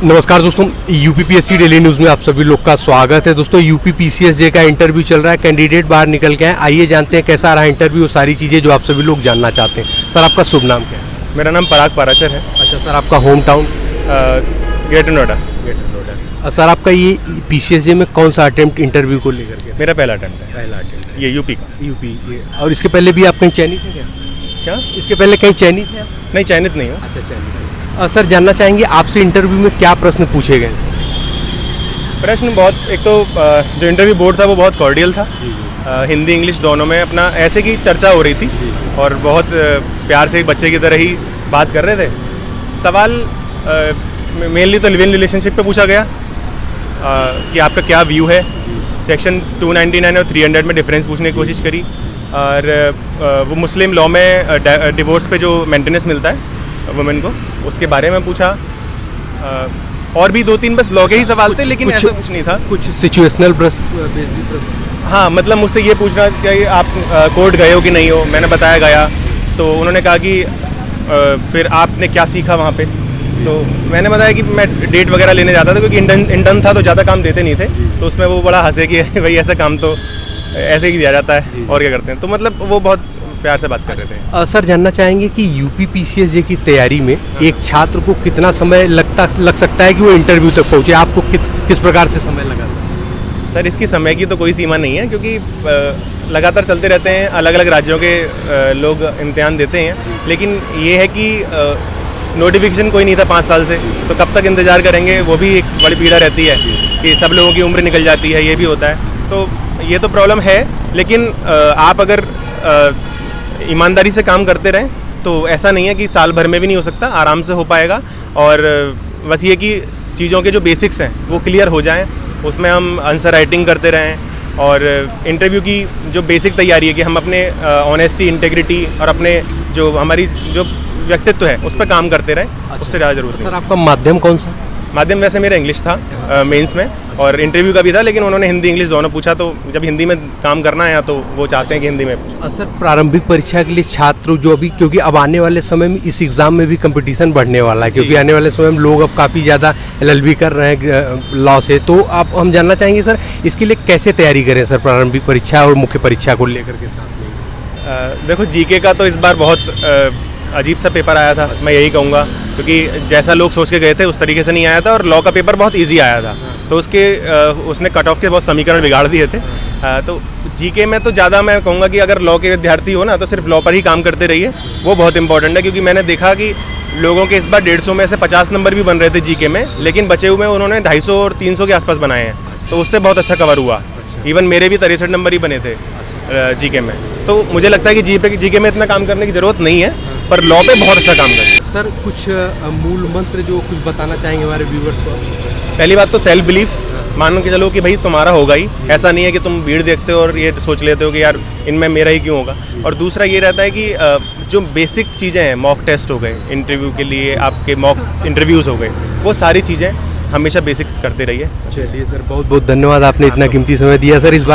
नमस्कार दोस्तों, UPPSC daily news में आप सभी लोग का स्वागत है। दोस्तों यूपीपीसीएसजे का इंटरव्यू चल रहा है, कैंडिडेट बाहर निकल के हैं। आइए जानते हैं कैसा रहा इंटरव्यू, सारी चीज़ें जो आप सभी लोग जानना चाहते हैं। सर आपका शुभ नाम क्या है? मेरा नाम पराग पाराशर है। अच्छा सर, आपका home town? Greater Noida. Sir आपका ये पीसीएसजे में कौन सा अटेम्प्ट इंटरव्यू को लेकर के? मेरा पहला अटेम्प्ट है। पहला अटेम्प्ट ये यूपी का। यूपी। और इसके पहले भी आप कहीं चयनित थे क्या? क्या? इसके पहले कहीं चयनित थे आप? नहीं, चयनित नहीं हूँ। अच्छा, चयनित। सर जानना चाहेंगे आपसे इंटरव्यू में क्या प्रश्न पूछे गए? प्रश्न बहुत, एक तो जो इंटरव्यू बोर्ड था वो बहुत कॉर्डियल था। हिंदी इंग्लिश दोनों में अपना ऐसे की चर्चा हो रही थी और बहुत प्यार से एक बच्चे की तरह ही बात कर रहे थे। सवाल मेनली तो लिव इन रिलेशनशिप पे पूछा गया कि आपका क्या व्यू है। सेक्शन 299 और 300 में डिफरेंस पूछने की कोशिश करी और वो मुस्लिम लॉ में डिवोर्स पे जो मेंटेनेंस मिलता है वुमेन को, उसके बारे में पूछा। और भी 2-3 बस लॉ के ही सवाल थे, लेकिन ऐसा कुछ नहीं था। कुछ सिचुएशनल हाँ, मतलब मुझसे ये पूछना कि आप कोर्ट गए हो कि नहीं हो। मैंने बताया गया, तो उन्होंने कहा कि फिर आपने क्या सीखा वहाँ पे। तो मैंने बताया कि मैं डेट वगैरह लेने जाता था, क्योंकि इंटर्न था तो ज़्यादा काम देते नहीं थे। तो उसमें वो बड़ा हंसे कि भाई ऐसा काम तो ऐसे ही दिया जाता है और क्या करते हैं। तो मतलब वो बहुत प्यार से बात कर रहे थे। सर जानना चाहेंगे कि यूपीपीसीएसजे की तैयारी में एक छात्र को कितना समय लग सकता है कि वो इंटरव्यू तक पहुँचे? आपको किस प्रकार से समय लगा? सर इसकी समय की तो कोई सीमा नहीं है, क्योंकि लगातार चलते रहते हैं। अलग अलग राज्यों के लोग इम्तिहान देते हैं, लेकिन ये है कि नोटिफिकेशन कोई नहीं था 5 साल से, तो कब तक इंतज़ार करेंगे। वो भी एक बड़ी पीड़ा रहती है कि सब लोगों की उम्र निकल जाती है, ये भी होता है। तो ये तो प्रॉब्लम है, लेकिन आप अगर ईमानदारी से काम करते रहें तो ऐसा नहीं है कि साल भर में भी नहीं हो सकता, आराम से हो पाएगा। और बस ये कि चीज़ों के जो बेसिक्स हैं वो क्लियर हो जाएं, उसमें हम आंसर राइटिंग करते रहें। और इंटरव्यू की जो बेसिक तैयारी है कि हम अपने ऑनेस्टी, इंटेग्रिटी और अपने जो हमारी जो व्यक्तित्व है उस पर काम करते रहें। उससे ज़्यादा ज़रूरत है। सर आपका माध्यम कौन सा? माध्यम वैसे मेरा इंग्लिश था मेंस में, और इंटरव्यू का भी था, लेकिन उन्होंने हिंदी इंग्लिश दोनों पूछा। तो जब हिंदी में काम करना है तो वो चाहते हैं कि हिंदी में पूछें। सर प्रारंभिक परीक्षा के लिए छात्र जो अभी, क्योंकि अब आने वाले समय में इस एग्ज़ाम में भी कंपटीशन बढ़ने वाला है, क्योंकि आने वाले समय में लोग अब काफ़ी ज़्यादा LLB कर रहे हैं लॉ से, तो आप हम जानना चाहेंगे सर इसके लिए कैसे तैयारी करें सर प्रारंभिक परीक्षा और मुख्य परीक्षा को लेकर के साथ में? देखो जीके का तो इस बार बहुत अजीब सा पेपर आया था, मैं यही कहूँगा, क्योंकि जैसा लोग सोच के गए थे उस तरीके से नहीं आया था। और लॉ का पेपर बहुत इजी आया था, तो उसने कट ऑफ के बहुत समीकरण बिगाड़ दिए थे। तो जीके में तो ज़्यादा मैं कहूँगा कि अगर लॉ के विद्यार्थी हो ना तो सिर्फ लॉ पर ही काम करते रहिए, वो बहुत इंपॉर्टेंट है। क्योंकि मैंने देखा कि लोगों के इस बार 150 में से 50 नंबर भी बन रहे थे जीके में, लेकिन बचे हुए उन्होंने 250 और 300 के आसपास बनाए हैं, तो उससे बहुत अच्छा कवर हुआ। इवन मेरे भी 63 नंबर ही बने थे जीके में। तो मुझे लगता है कि जीके में इतना काम करने की ज़रूरत नहीं है, पर लॉ पे बहुत अच्छा काम करें। सर कुछ मूल मंत्र जो कुछ बताना चाहेंगे हमारे व्यूवर्स को? पहली बात तो सेल्फ बिलीफ, मान के चलो कि भाई तुम्हारा होगा ही। ऐसा नहीं है कि तुम भीड़ देखते हो और ये सोच लेते हो कि यार इनमें मेरा ही क्यों होगा। और दूसरा ये रहता है कि जो बेसिक चीज़ें हैं, मॉक टेस्ट हो गए इंटरव्यू के लिए, आपके मॉक इंटरव्यूज़ हो गए, वो सारी चीज़ें हमेशा बेसिक्स करते रहिए। चलिए सर, बहुत बहुत धन्यवाद, आपने इतना कीमती समय दिया सर। इस बार